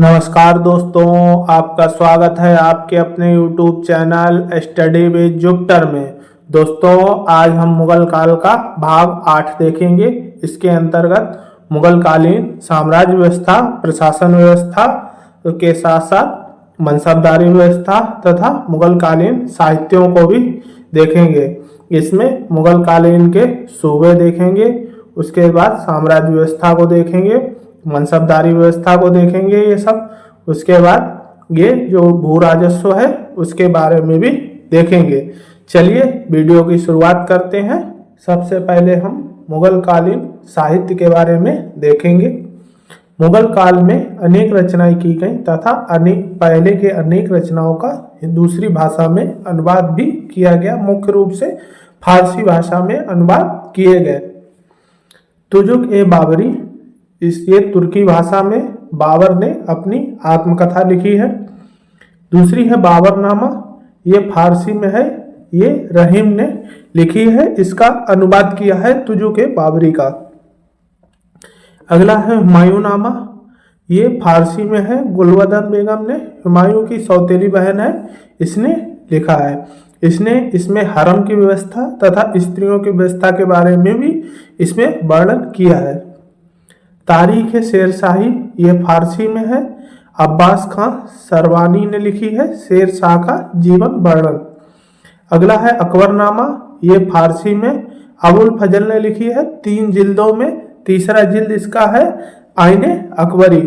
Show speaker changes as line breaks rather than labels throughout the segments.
नमस्कार दोस्तों, आपका स्वागत है आपके अपने YouTube channel study with Jupiter में। दोस्तों, आज हम मुगल काल का भाग 8 देखेंगे। इसके अंतर्गत मुगल कालीन साम्राज्य व्यवस्था, प्रशासन व्यवस्था के साथ साथ मनसबदारी व्यवस्था तथा मुगल कालीन साहित्यों को भी देखेंगे। इसमें मुगल कालीन के सूबे देखेंगे, उसके बाद साम्राज्य व्यवस्था को देखेंगे, मनसबदारी व्यवस्था को देखेंगे ये सब। उसके बाद ये जो भू राजस्व है उसके बारे में भी देखेंगे। चलिए वीडियो की शुरुआत करते हैं। सबसे पहले हम मुगल कालीन साहित्य के बारे में देखेंगे। मुगल काल में अनेक रचनाएं की गई तथा पहले के अनेक रचनाओं का दूसरी भाषा में अनुवाद भी किया गया। मुख्य रूप से फारसी भाषा में अनुवाद किए गए। तुजुक ए बाबरी, ये तुर्की भाषा में बाबर ने अपनी आत्मकथा लिखी है। दूसरी है बाबरनामा, ये फारसी में है, ये रहीम ने लिखी है। इसका अनुवाद किया है तुजुक ए बाबरी का। अगला है हुमायूंनामा, ये फारसी में है, गुलबदन बेगम ने, हुमायूं की सौतेली बहन है, इसने लिखा है। इसने इसमें हरम की व्यवस्था तथा स्त्रियों की व्यवस्था के बारे में भी इसमें वर्णन किया है। तारीख शेर शाही, ये फारसी में है, अब्बास खां सरवानी ने लिखी है, शेर शाह का जीवन वर्णन। अगला है अकबरनामा, ये फारसी में अबुल फजल ने लिखी है, 3 जिल्दों में, तीसरा जिल्द इसका है आईने अकबरी।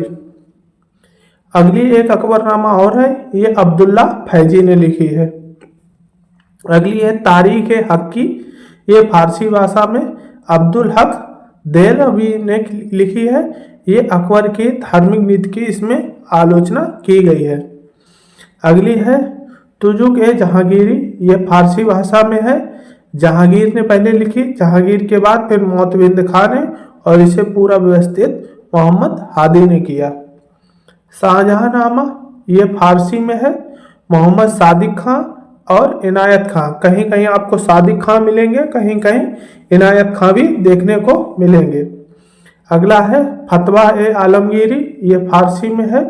अगली एक अकबरनामा और है, ये अब्दुल्ला फैजी ने लिखी है। अगली है तारीख हक्की, ये फारसी भाषा में अब्दुल हक देहलवी ने लिखी है। ये अकबर की धार्मिक नीति की इसमें आलोचना की गई है। अगली है तुजुक ए जहांगीरी, ये फारसी भाषा में है, जहांगीर ने पहले लिखी, जहांगीर के बाद फिर मोतबिंद खां ने, और इसे पूरा व्यवस्थित मोहम्मद हादी ने किया। शाहजहांनामा, ये फारसी में है, मोहम्मद सादिक खां और इनायत खां, कहीं कहीं आपको सादिक खां मिलेंगे, कहीं कहीं इनायत खां भी देखने को मिलेंगे। अगला है फतवा ए आलमगीरी, ये फारसी में है,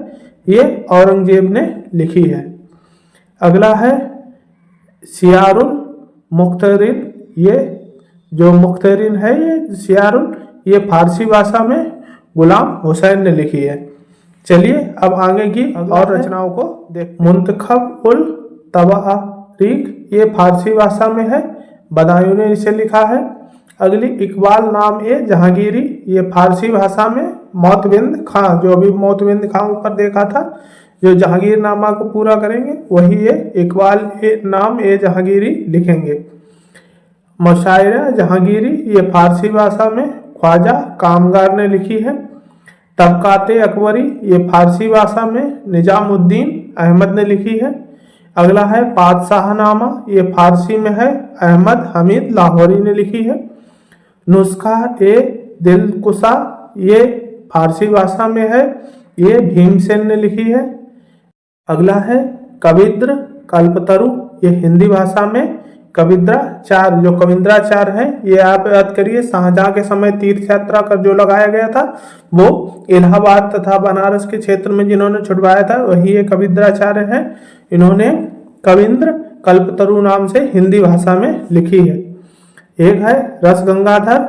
ये औरंगजेब ने लिखी है। अगला है सियारुल मुख्तरिन, ये जो मुख्तरिन है ये सियारुल, ये फारसी भाषा में गुलाम हुसैन ने लिखी है। चलिए अब आगे की और रचनाओं को देख। मुंतखब उल तवारीख, ये फारसी भाषा में है, बदायूं ने इसे लिखा है। अगली इकबाल नाम ए जहांगीरी, ये फारसी भाषा में मोतबिंद खां, जो अभी मोतबिंद खां ऊपर देखा था, जो जहांगीर नामा को पूरा करेंगे वही ये इकबाल नाम ए जहांगीरी लिखेंगे। मशायरा जहांगीरी, ये फारसी भाषा में ख्वाजा कामगार ने लिखी है। तबकाते अकबरी, ये फारसी भाषा में निजामुद्दीन अहमद ने लिखी है। अगला है पातशाहनामा, ये फारसी में है, अहमद हमीद लाहौरी ने लिखी है। नुस्खा ए दिलकुशा, ये फारसी भाषा में है, ये भीमसेन ने लिखी है। अगला है कविद्र कल्पतरु, ये हिंदी भाषा में कविद्राचार, जो कविंद्राचार है, ये आप याद करिए, शाहजहां के समय तीर्थ यात्रा कर जो लगाया गया था वो इलाहाबाद तथा बनारस के क्षेत्र में जिन्होंने छुड़वाया था वही ये कविद्राचार्य है। इन्होंने कविंद्र कल्पतरु नाम से हिंदी भाषा में लिखी है। एक है रस गंगाधर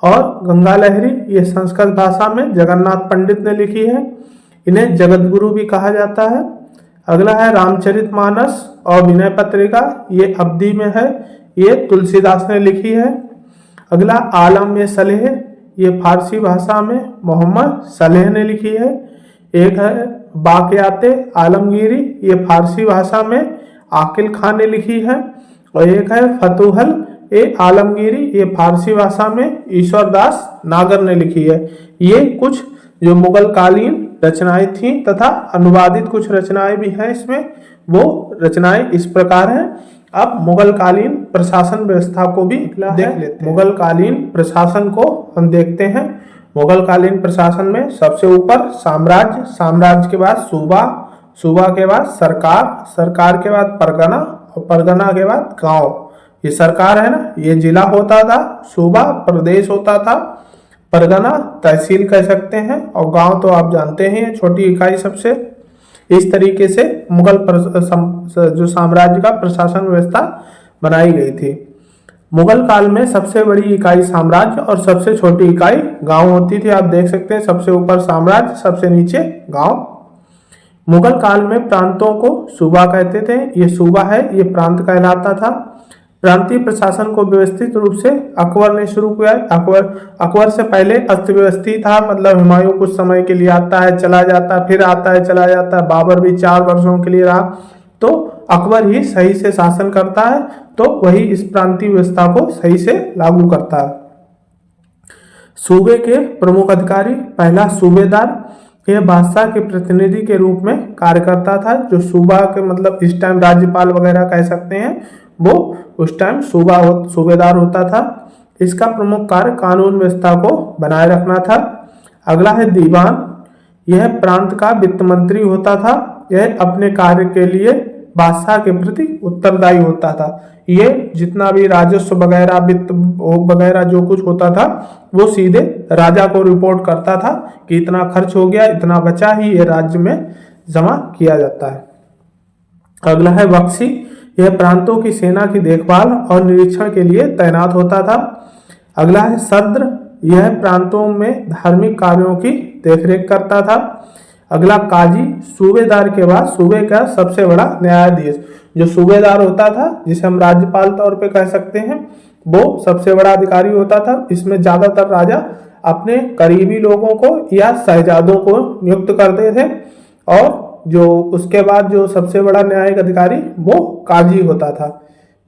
और गंगा लहरी, ये संस्कृत भाषा में जगन्नाथ पंडित ने लिखी है। इन्हें जगत गुरु भी कहा जाता है। अगला है रामचरितमानस और विनय पत्रिका, ये अवधी में है, ये तुलसीदास ने लिखी है। अगला आलम ए सलेह, ये फारसी भाषा में मोहम्मद सलेह ने लिखी है। एक है बाक़याते आलमगीरी, ये फारसी भाषा में आकिल खान ने लिखी है। और एक है फतुहल ए आलमगीरी, ये फारसी भाषा में ईश्वरदास नागर ने लिखी है। ये कुछ जो मुगल कालीन रचनाएं थीं तथा अनुवादित कुछ रचनाएं भी हैं इसमें, वो रचनाएं इस प्रकार हैं। अब मुगल कालीन प्रशासन व्यवस्था को भी देख लेते हैं। मुगल कालीन प्रशासन को हम देखते हैं। मुगल कालीन प्रशासन में सबसे ऊपर साम्राज्य, साम्राज्य के बाद सूबा, सूबा के बाद सरकार, सरकार के बाद परगना और परगना के बाद गांव। ये सरकार है ना, ये जिला होता था, सूबा प्रदेश होता था, परगना तहसील कह सकते हैं, और गांव तो आप जानते हैं छोटी इकाई सबसे। इस तरीके से मुगल जो साम्राज्य का प्रशासन व्यवस्था बनाई गई थी। मुगल काल में सबसे बड़ी इकाई साम्राज्य और सबसे छोटी इकाई गांव होती थी। आप देख सकते हैं सबसे ऊपर साम्राज्य, सबसे नीचे गांव। मुगल काल में प्रांतों को सूबा कहते थे। ये सूबा है, ये प्रांत कहलाता था। प्रांतीय प्रशासन को व्यवस्थित रूप से अकबर ने शुरू किया। अकबर से पहले अस्तव्यवस्थित था, मतलब हुमायूं कुछ समय के लिए आता है चला जाता है, फिर आता है चला जाता है। बाबर भी 4 वर्षों के लिए रहा, तो अकबर ही सही से शासन करता है, तो वही इस प्रांतीय व्यवस्था को सही से लागू करता है। सूबे के प्रमुख अधिकारी, पहला सूबेदार, यह बादशाह के प्रतिनिधि के रूप में कार्य करता था। जो सूबा के मतलब इस टाइम राज्यपाल वगैरह कह सकते हैं, वो उस टाइम सूबेदार होता था। इसका प्रमुख कार्य कानून व्यवस्था को बनाए रखना था। अगला है दीवान, यह प्रांत का वित्त मंत्री होता था। यह अपने कार्य के लिए बादशाह के प्रति उत्तरदायी होता था। ये जितना भी राजस्व वगैरह वित्त वगैरह जो कुछ होता था वो सीधे राजा को रिपोर्ट करता था कि इतना खर्च हो गया, इतना बचा ही ये राज्य में जमा किया जाता है। अगला है बख्शी, यह प्रांतों की सेना की देखभाल और निरीक्षण के लिए तैनात होता था। अगला है सद्र, यह प्रांतों में धार्मिक कार्यों की देखरेख करता था। अगला काजी, सूबेदार के बाद सूबे का सबसे बड़ा न्यायाधीश। जो सूबेदार होता था, जिसे हम राज्यपाल तौर पे कह सकते हैं, वो सबसे बड़ा अधिकारी होता था। इसमें ज्यादातर राजा अपने करीबी लोगों को या शहजादों को नियुक्त करते थे, और जो उसके बाद जो सबसे बड़ा न्यायिक अधिकारी वो काजी होता था।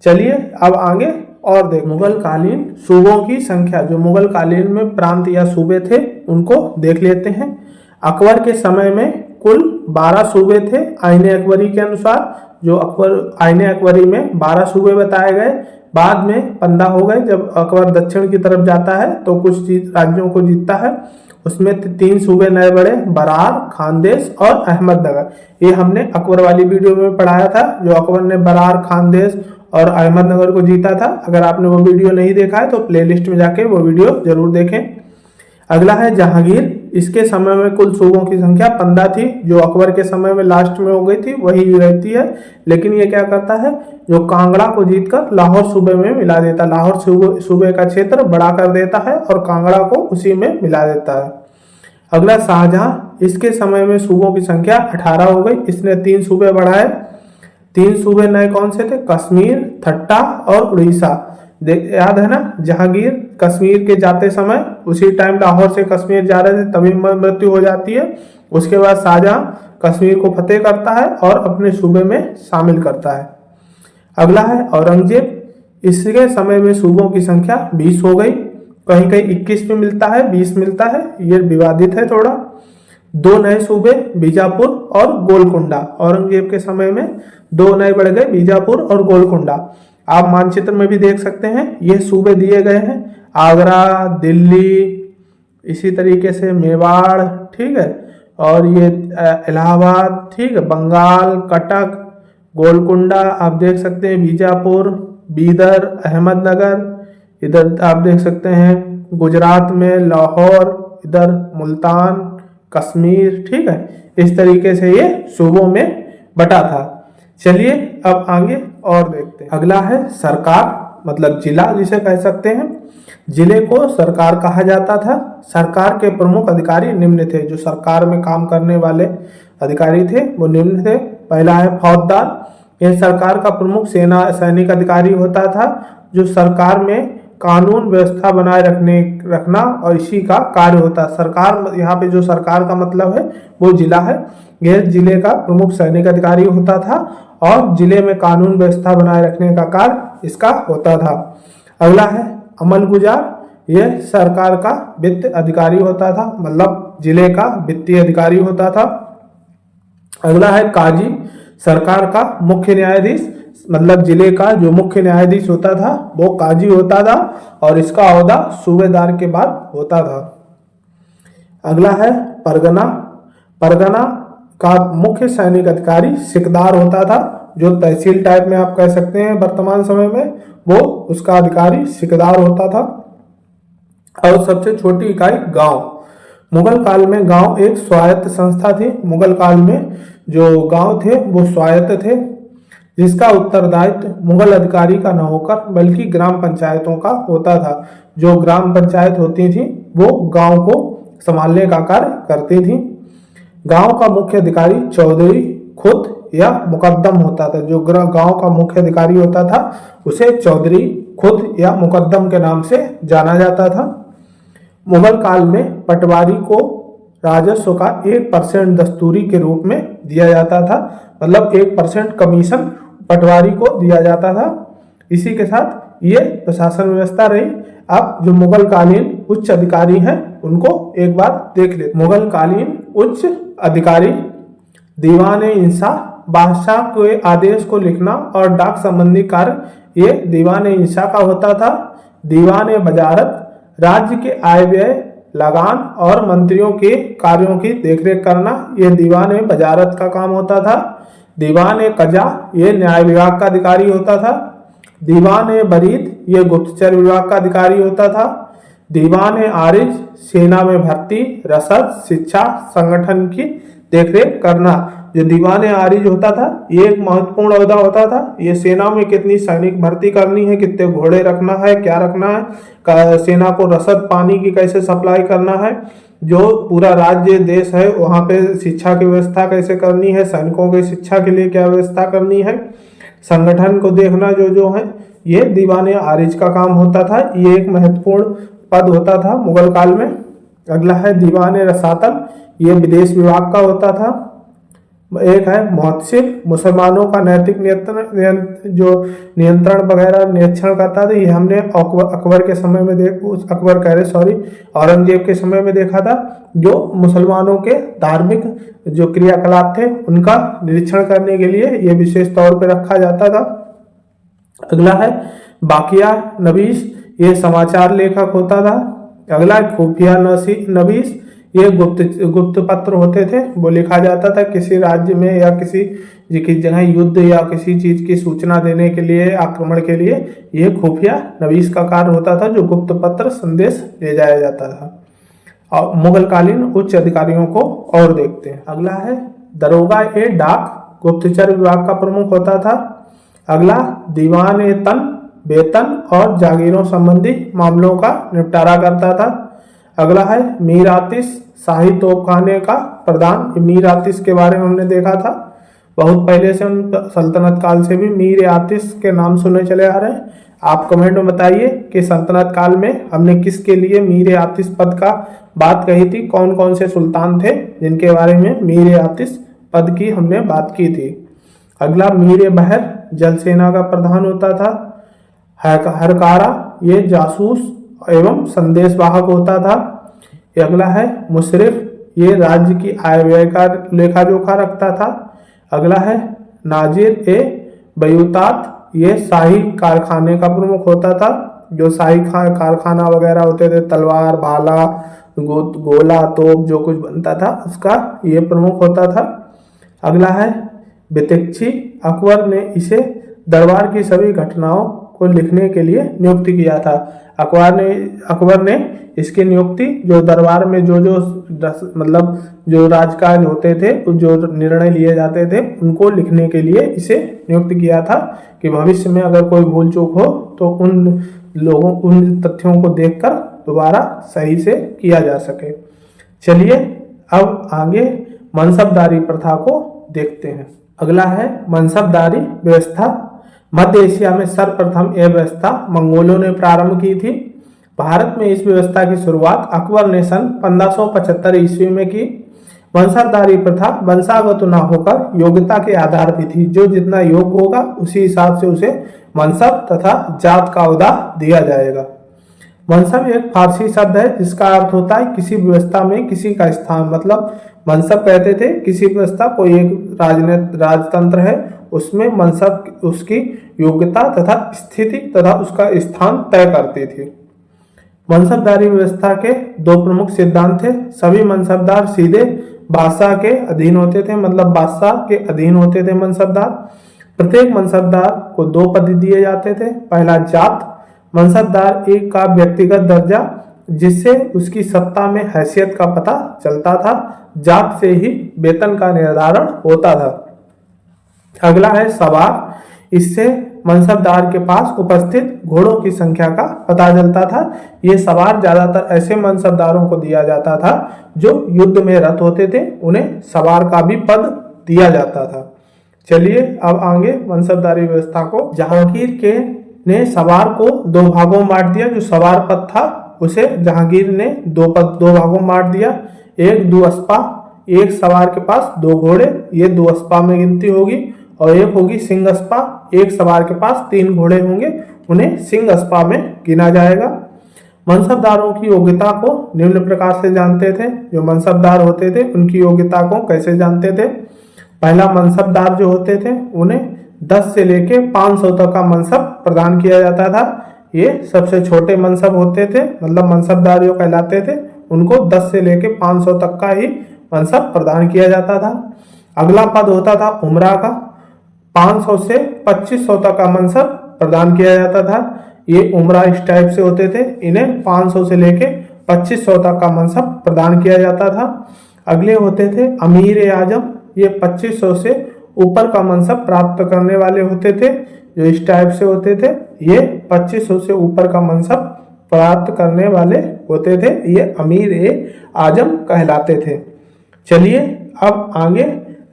चलिए अब आगे और देख मुगल कालीन सूबों की संख्या, जो मुगल कालीन में प्रांत या सूबे थे उनको देख लेते हैं। अकबर के समय में कुल 12 सूबे थे आईने अकबरी के अनुसार। जो आईने अकबरी में 12 सूबे बताए गए, बाद में 15 हो गए। जब अकबर दक्षिण की तरफ जाता है तो कुछ राज्यों को जीतता है। उसमें 3 सूबे नए बड़े, बरार, खानदेश और अहमदनगर। ये हमने अकबर वाली वीडियो में पढ़ाया था, जो अकबर ने बरार, खानदेश और अहमदनगर को जीता था। अगर आपने वो वीडियो नहीं देखा है तो प्लेलिस्ट में जाके वो वीडियो जरूर देखें। अगला है जहांगीर, इसके समय में कुल सूबों की संख्या 15 थी। जो अकबर के समय में लास्ट में हो गई थी वही रहती है, लेकिन ये क्या करता है, जो कांगड़ा को जीतकर लाहौर सूबे में मिला देता। लाहौर सूबे का क्षेत्र बड़ा कर देता है और कांगड़ा को उसी में मिला देता है। अगला शाहजहां, इसके समय में सूबों की संख्या 18 हो गई। इसने 3 सूबे बढ़ाए। 3 सूबे नए कौन से थे, कश्मीर, ठट्टा और उड़ीसा। याद है ना, जहांगीर कश्मीर के जाते समय उसी टाइम लाहौर से कश्मीर जा रहे थे, तभी मृत्यु हो जाती है। उसके बाद शाहजहां कश्मीर को फतेह करता है और अपने सूबे में शामिल करता है। अगला है औरंगजेब, इसके समय में सूबों की संख्या 20 हो गई। कहीं कहीं 21 में मिलता है, 20 मिलता है, ये विवादित है थोड़ा। 2 नए सूबे, बीजापुर और गोलकुंडा। औरंगजेब के समय में 2 नए बढ़ गए, बीजापुर और गोलकुंडा। आप मानचित्र में भी देख सकते हैं, ये सूबे दिए गए हैं, आगरा, दिल्ली, इसी तरीके से मेवाड़, ठीक है, और ये इलाहाबाद, ठीक है, बंगाल, कटक, गोलकुंडा आप देख सकते हैं, बीजापुर, बीदर, अहमदनगर, इधर आप देख सकते हैं गुजरात में लाहौर, इधर मुल्तान, कश्मीर, ठीक है। इस तरीके से ये सूबों में बटा था। चलिए अब आगे और देखते हैं। अगला है सरकार, मतलब जिला जिसे कह सकते हैं। जिले को सरकार कहा जाता था। सरकार के प्रमुख अधिकारी निम्न थे। जो सरकार में काम करने वाले अधिकारी थे वो निम्न थे। पहला है फौजदार, यह सरकार का प्रमुख सैनिक अधिकारी होता था, जो सरकार में कानून व्यवस्था बनाए रखना और इसी का कार्य होता है। सरकार, यहाँ पे जो सरकार का मतलब है वो जिला है। यह जिले का प्रमुख सैनिक अधिकारी होता था और जिले में कानून व्यवस्था बनाए रखने का कार्य इसका होता था। अगला है अमलगुजार, यह सरकार का वित्त अधिकारी होता था, मतलब जिले का वित्तीय अधिकारी होता था। अगला है काजी, सरकार का मुख्य न्यायाधीश, मतलब जिले का जो मुख्य न्यायाधीश होता था वो काजी होता था और इसका ओहदा सूबेदार के बाद होता था। अगला है परगना, परगना का मुख्य सैनिक अधिकारी सिकदार होता था, जो तहसील टाइप में आप कह सकते हैं वर्तमान समय में, वो उसका अधिकारी सिकदार होता था। और सबसे छोटी इकाई गांव। मुगल काल में गांव एक स्वायत्त संस्था थी। मुगल काल में जो गांव थे वो स्वायत्त थे, जिसका उत्तरदायित्व मुगल अधिकारी का न होकर बल्कि ग्राम पंचायतों का होता था। जो ग्राम पंचायत होती थी वो गांव को संभालने का कार्य करती थी। गांव का मुख्य अधिकारी चौधरी, खुद या मुकद्दम होता था। जो गांव का मुख्य अधिकारी होता था उसे चौधरी, खुद या मुकद्दम के नाम से जाना जाता था। मुगल काल में पटवारी को राजस्व का 1% दस्तूरी के रूप में दिया जाता था, मतलब 1% कमीशन पटवारी को दिया जाता था। इसी के साथ ये प्रशासन व्यवस्था रही। अब जो मुगल कालीन उच्च अधिकारी हैं उनको एक बार देख ले। मुगल कालीन उच्च अधिकारी दीवान इंसा, बादशाह के आदेश को लिखना और डाक संबंधी कार्य ये दीवान इंसा का होता था। दीवान वजारत राज्य के आय व्यय, लगान और मंत्रियों के कार्यों की देखरेख करना, यह दीवान वजारत का काम होता था। दीवान कजा ये न्याय विभाग का अधिकारी होता था। दीवान बरीद ये गुप्तचर विभाग का अधिकारी होता था। दीवान आरिज सेना में भर्ती, रसद, शिक्षा, संगठन की देखरेख करना। जो दीवान आरिज होता था ये एक महत्वपूर्ण ओहदा होता था। ये सेना में कितनी सैनिक भर्ती करनी है, कितने घोड़े रखना है, क्या रखना है, सेना को रसद पानी की कैसे सप्लाई करना है, जो पूरा राज्य देश है वहाँ पे शिक्षा की व्यवस्था कैसे करनी है, सैनिकों की शिक्षा के लिए क्या व्यवस्था करनी है, संगठन को देखना जो है, ये दीवान आरिज का काम होता था। ये एक महत्वपूर्ण पद होता था मुगल काल में। अगला है दीवान रसातल, ये विदेश विभाग का होता था। एक है मुहत्सिब, मुसलमानों का नैतिक नियंत्रण वगैरह निरीक्षण करता था। ये हमने अकबर के समय में औरंगजेब के समय में देखा था। जो मुसलमानों के धार्मिक जो क्रियाकलाप थे उनका निरीक्षण करने के लिए ये विशेष तौर पर रखा जाता था। अगला है बाकिया नवीस, ये समाचार लेखक होता था। अगला खुफिया नवीस, ये गुप्त पत्र होते थे, वो लिखा जाता था किसी राज्य में या किसी जगह युद्ध या किसी चीज की सूचना देने के लिए, आक्रमण के लिए ये खुफिया नवीस का कार्य होता था, जो गुप्त पत्र संदेश ले जाया जाता था। और मुगल कालीन उच्च अधिकारियों को और देखते हैं। अगला है दरोगा ए डाक, गुप्तचर विभाग का प्रमुख होता था। अगला दीवान ए तन, वेतन और जागीरों संबंधी मामलों का निपटारा करता था। अगला है मीर आतिश, शाही तोपखाने का प्रधान। मीर आतिश के बारे में हमने देखा था बहुत पहले से, हम सल्तनत काल से भी मीर आतिश के नाम सुने चले आ रहे हैं। आप कमेंट में बताइए कि सल्तनत काल में हमने किसके लिए मीर आतिश पद का बात कही थी, कौन कौन से सुल्तान थे जिनके बारे में मीर आतिश पद की हमने बात की थी। अगला मीर बहर, जल सेना का प्रधान होता था। हरकारा, ये जासूस एवं संदेशवाहक होता था। अगला है मुशरिफ, ये राज्य की आय व्यय का लेखा जोखा रखता था। अगला है नाजिर ए बयूतात, ये शाही कारखाने का प्रमुख होता था। जो शाही कारखाना वगैरह होते थे, तलवार, भाला, गोला, तोप जो कुछ बनता था उसका ये प्रमुख होता था। अगला है बितिक्षी, अकबर ने इसे दरबार की सभी घटनाओं को लिखने के लिए नियुक्त किया था। अकबर ने इसकी नियुक्ति जो दरबार में जो मतलब जो राजकाज होते थे, जो निर्णय लिए जाते थे, उनको लिखने के लिए इसे नियुक्त किया था कि भविष्य में अगर कोई भूल चूक हो तो उन तथ्यों को देखकर दोबारा सही से किया जा सके। चलिए अब आगे मनसबदारी प्रथा को देखते हैं। अगला है मनसबदारी व्यवस्था। मध्य एशिया में सर्वप्रथम यह व्यवस्था मंगोलों ने प्रारंभ की थी। भारत में इस व्यवस्था की शुरुआत अकबर ने सन 1575 ईस्वी में की। मनसबदारी प्रथा वंशागत न होकर योग्यता के आधार पर थी। जो जितना योग्य होगा उसी हिसाब से उसे मनसब तथा जात का ओहदा दिया जाएगा। मनसब एक फारसी शब्द है जिसका अर्थ होता है किसी व्यवस्था में किसी का स्थान। मतलब मनसब कहते थे किसी व्यवस्था, कोई एक राजतंत्र है उसमें मनसब उसकी योग्यता तथा स्थिति तथा उसका स्थान तय करती थी। मनसबदारी व्यवस्था के दो प्रमुख सिद्धांत थे। सभी मनसबदार सीधे बादशाह के अधीन होते थे, मतलब बादशाह के अधीन होते थे मनसबदार। प्रत्येक मनसबदार को 2 पद दिए जाते थे। पहला जात, मनसबदार एक का व्यक्तिगत दर्जा जिससे उसकी सत्ता में हैसियत का पता चलता था। जात से ही वेतन का निर्धारण होता था। अगला है सवार। इससे मनसबदार के पास उपस्थित घोड़ों की संख्या का पता चलता था। ये सवार ज्यादातर ऐसे मनसबदारों को दिया जाता था जो युद्ध में रत होते थे, उन्हें सवार का भी पद दिया जाता था। चलिए अब आगे मनसबदारी व्यवस्था को। जहांगीर के ने सवार को दो भागों में बांट दिया। जो सवार पद था उसे जहांगीर ने दो भागों में बांट दिया। एक दुअस्पा, एक सवार के पास दो घोड़े, ये दुअस्पा में गिनती होगी। और एक होगी सिंहस्पा, एक सवार के पास 3 घोड़े होंगे, उन्हें सिंहस्पा में गिना जाएगा। मनसबदारों की योग्यता को निम्न प्रकार से जानते थे। जो मनसबदार होते थे उनकी योग्यता को कैसे जानते थे। पहला, मनसबदार जो होते थे उन्हें 10 से लेके 500 तक का मनसब प्रदान किया जाता था। ये सबसे छोटे मनसब होते थे, मतलब मनसबदार जो कहलाते थे उनको 10 से लेके 500 तक का ही मनसब प्रदान किया जाता था। अगला पद होता था उमरा का। 500 से 2500 तक का मनसब प्रदान किया जाता था। ये उमरा इस टाइप से होते थे, इन्हें 500 से लेके 2500 तक का मनसब प्रदान किया जाता था। अगले होते थे अमीर आजम। ये 2500 से ऊपर का मनसब प्राप्त करने वाले होते थे, जो इस टाइप से होते थे। ये 2500 से ऊपर का मनसब प्राप्त करने वाले होते थे, ये अमीर आजम कहलाते थे। चलिए अब आगे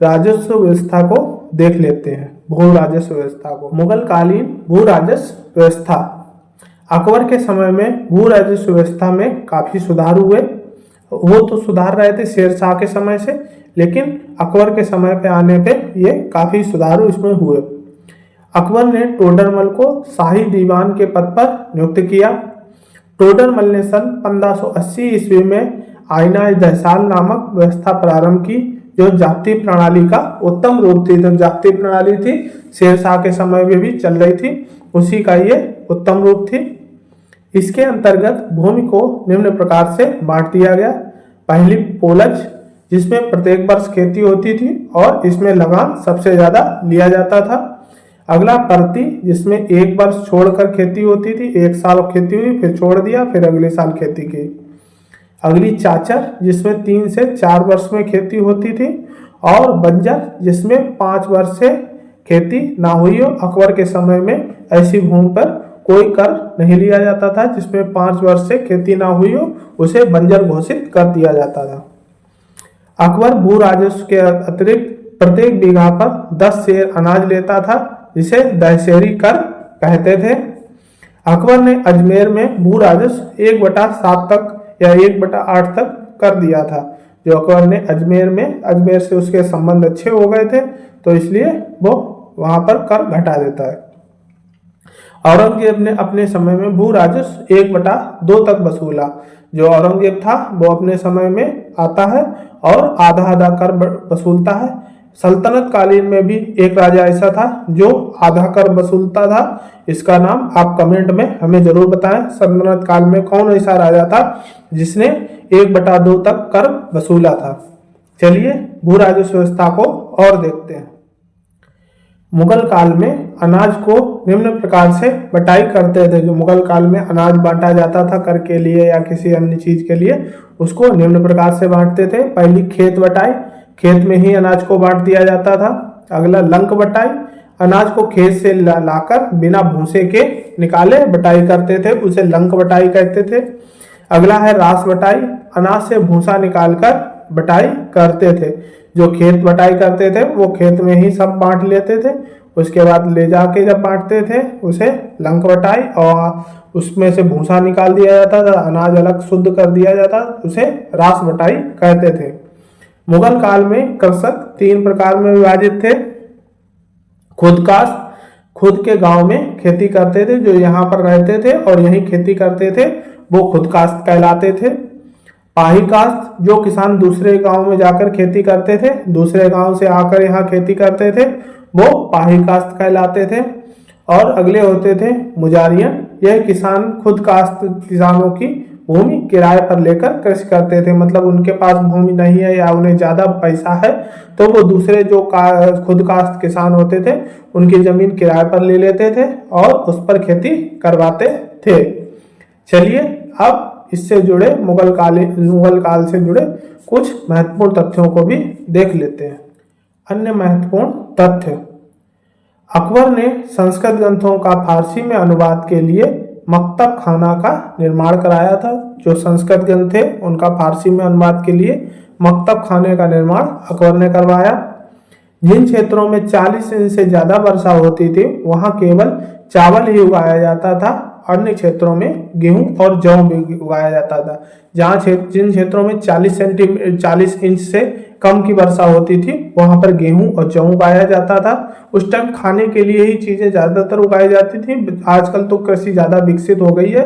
राजस्व व्यवस्था को देख लेते हैं, भू राजस्व व्यवस्था को। मुगल कालीन भू राजस्व व्यवस्था। अकबर के समय में भू राजस्व व्यवस्था में काफी सुधार हुए। वो तो सुधार रहे थे शेरशाह के समय से, लेकिन अकबर के समय पे आने पे ये काफी सुधार इसमें हुए। अकबर ने टोडरमल को शाही दीवान के पद पर नियुक्त किया। टोडरमल ने सन 1580 ईस्वी में आईना दहसाल नामक व्यवस्था प्रारंभ की, जो जाति प्रणाली का उत्तम रूप थी। तो जाति प्रणाली थी शेरशाह के समय में भी चल रही थी, उसी का ये उत्तम रूप थी। इसके अंतर्गत भूमि को निम्न प्रकार से बांट दिया गया। पहली पोलज, जिसमें प्रत्येक वर्ष खेती होती थी और इसमें लगान सबसे ज्यादा लिया जाता था। अगला परती, जिसमें एक वर्ष छोड़कर खेती होती थी, एक साल खेती हुई फिर छोड़ दिया, फिर अगले साल खेती की। अगली चाचर, जिसमें 3 से 4 वर्ष में खेती होती थी। और बंजर, जिसमें 5 वर्ष से खेती ना हुई हो। अकबर के समय में ऐसी भूमि पर कोई कर नहीं लिया जाता था जिसमें 5 वर्ष से खेती ना हुई हो, उसे बंजर घोषित कर दिया जाता था। अकबर भू राजस्व के अतिरिक्त प्रत्येक बीघा पर 10 सेर अनाज लेता था, जिसे दहशेरी कर कहते थे। अकबर ने अजमेर में भू राजस्व 1/7 तक या 1/8 तक कर दिया था। जो अकबर ने अजमेर से उसके संबंध अच्छे हो गए थे, तो इसलिए वो वहां पर कर घटा देता है। औरंगजेब ने अपने समय में भू राजस्व 1/2 तक वसूला। जो औरंगजेब था वो अपने समय में आता है और आधा आधा कर वसूलता है। सल्तनत कालीन में भी एक राजा ऐसा था जो आधा कर वसूलता था। इसका नाम आप कमेंट में हमें जरूर बताएं। सल्तनत काल में कौन ऐसा राजा था जिसने 1/2 तक कर वसूला था। चलिए भू राजस्व व्यवस्था को और देखते हैं। मुगल काल में अनाज को निम्न प्रकार से बटाई करते थे। जो मुगल काल में अनाज बांटा जाता था कर के लिए या किसी अन्य चीज के लिए, उसको निम्न प्रकार से बांटते थे। पहली खेत बटाई, खेत में ही अनाज को बांट दिया जाता था। अगला लंक बटाई, अनाज को खेत से लाकर बिना भूसे के निकाले बटाई करते थे, उसे लंक बटाई कहते थे। अगला है रास बटाई, अनाज से भूसा निकालकर बटाई करते थे। जो खेत बटाई करते थे वो खेत में ही सब बांट लेते थे, उसके बाद ले जाके जब बांटते थे उसे लंक बटाई, और उसमें से भूसा निकाल दिया जाता था, अनाज अलग शुद्ध कर दिया जाता, उसे रास बटाई कहते थे। मुगल काल में कृषक 3 प्रकार में विभाजित थे। खुद काश्त, खुद के गांव में खेती करते थे, जो यहाँ पर रहते थे और यहीं खेती करते थे, वो खुद काश्त कहलाते थे। पाही काश्त, जो किसान दूसरे गांव में जाकर खेती करते थे, दूसरे गांव से आकर यहाँ खेती करते थे, वो पाही काश्त कहलाते थे। और अगले होते थे मुजारियन, यह किसान खुद काश्त किसानों की भूमि किराए पर लेकर कृषि करते थे। मतलब उनके पास भूमि नहीं है या उन्हें ज्यादा पैसा है, तो वो दूसरे जो खुद काश्त किसान होते थे उनकी जमीन किराए पर ले लेते थे और उस पर खेती करवाते थे। चलिए अब इससे जुड़े मुगल काल से जुड़े कुछ महत्वपूर्ण तथ्यों को भी देख लेते हैं। अन्य महत्वपूर्ण तथ्य, अकबर ने संस्कृत ग्रंथों का फारसी में अनुवाद के लिए मकतब खाना का निर्माण कराया था। जो संस्कृत ग्रंथ थे उनका फारसी में अनुवाद के लिए मकतब खाने का निर्माण अकबर ने करवाया। जिन क्षेत्रों में 40 इंच से ज्यादा वर्षा होती थी वहां केवल चावल ही उगाया जाता था, अन्य क्षेत्रों में गेहूं और जौ भी उगाया जाता था। जिन क्षेत्रों में 40 इंच से कम की वर्षा होती थी वहां पर गेहूं और जौ उगाया जाता था। उस टाइम खाने के लिए ही चीजें ज्यादातर उगाई जाती थी। आजकल तो कृषि ज्यादा विकसित हो गई है,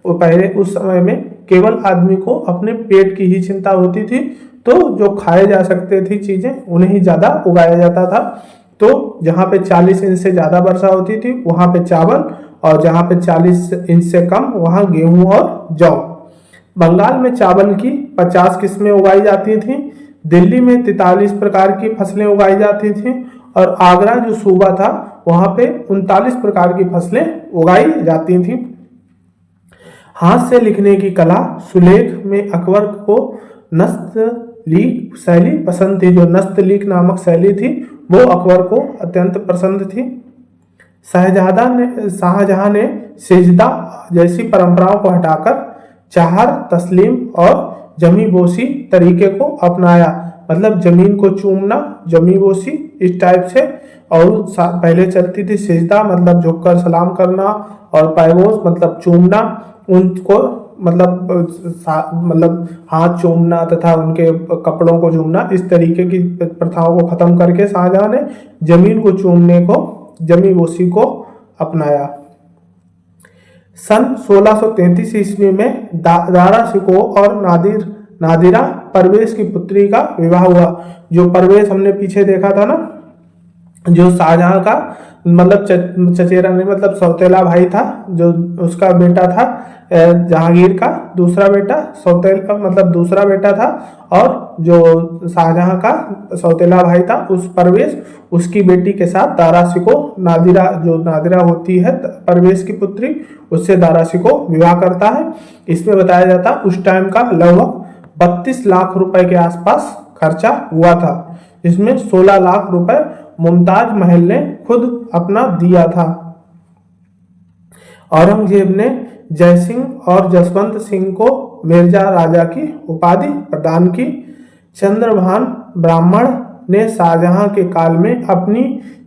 वो पहले उस समय में केवल आदमी को अपने पेट की ही चिंता होती थी, तो जो खाए जा सकते थी चीजें उन्हें ही ज्यादा उगाया जाता था। तो जहाँ पे 40 इंच से ज्यादा वर्षा होती थी वहां पे चावल, और जहाँ पे 40 इंच से कम वहां गेहूं और जौ। बंगाल में चावल की 50 किस्में उगाई जाती थी। दिल्ली में 43 प्रकार की फसलें उगाई जाती थी, और आगरा जो सूबा था वहां पे 39 प्रकार की फसलें उगाई जाती थी। हाथ से लिखने की कला, सुलेख में अकबर को नस्तलीक शैली पसंद थी। जो नस्तलीक नामक शैली थी वो अकबर को अत्यंत पसंद थी। शाहजहां ने सिजदा जैसी परंपराओं को हटाकर चाहर, तस्लीम और जमीबोसी तरीके को अपनाया। मतलब जमीन को चूमना, जमीबोसी इस टाइप से। और पहले चलती थी सिजदा मतलब झुककर सलाम करना, और पैबोस मतलब चूमना, उनको मतलब हाथ चूमना तथा उनके कपड़ों को चूमना। इस तरीके की प्रथाओं को खत्म करके शाहजहां ने जमीन को चूमने को, जमीबोसी को अपनाया। सन 1633 ईस्वी में दारा शिकोह और नादिरा परवेज की पुत्री का विवाह हुआ। जो परवेज हमने पीछे देखा था ना, जो शाहजहां का मतलब चचेरा नहीं मतलब सौतेला भाई था, जो उसका बेटा था जहांगीर का दूसरा बेटा, सौतेला मतलब दूसरा बेटा था। और जो शाहजहां का सौतेला भाई था उस परवेज, उसकी बेटी के साथ दारा शिकोह, नादिरा होती है परवेज की पुत्री, उससे दारा शिकोह विवाह करता है। इसमें बताया जाता उस टाइम का लगभग 32 लाख रुपए के आसपास खर्चा हुआ था, जिसमें 16 लाख रुपए मुमताज महल ने खुद अपना दिया था। औरंगजेब ने जयसिंह और जसवंत सिंह को मिर्जा राजा की उपाधि प्रदान की। चंद्रभान ब्राह्मण ने शाहजहां के काल में अपनी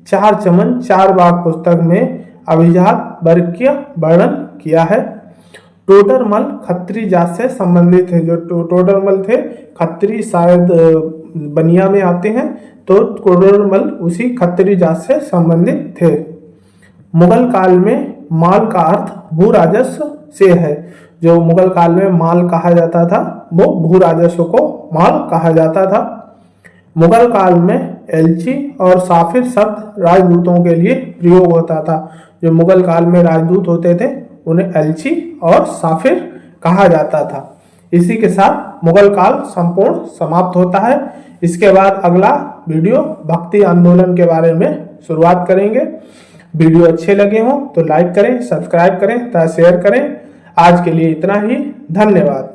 4 चमन 4 बाग पुस्तक में अभिजात वर्ग का वर्णन किया है। टोडरमल खत्री जात से संबंधित है। जो टोडरमल थे खत्री शायद बनिया में आते हैं, तो टोडरमल उसी खत्री जात से संबंधित थे। मुगल काल में माल का अर्थ भू राजस्व से है। जो मुगल काल में माल कहा जाता था वो भू राजस्व को माल कहा जाता था। मुगल काल में एलची और साफिर शब्द राजदूतों के लिए प्रयोग होता था। जो मुगल काल में राजदूत होते थे उन्हें एलची और साफिर कहा जाता था। इसी के साथ मुगल काल संपूर्ण समाप्त होता है। इसके बाद अगला वीडियो भक्ति आंदोलन के बारे में शुरुआत करेंगे। वीडियो अच्छे लगे हों तो लाइक करें, सब्सक्राइब करें तथा शेयर करें। आज के लिए इतना ही, धन्यवाद।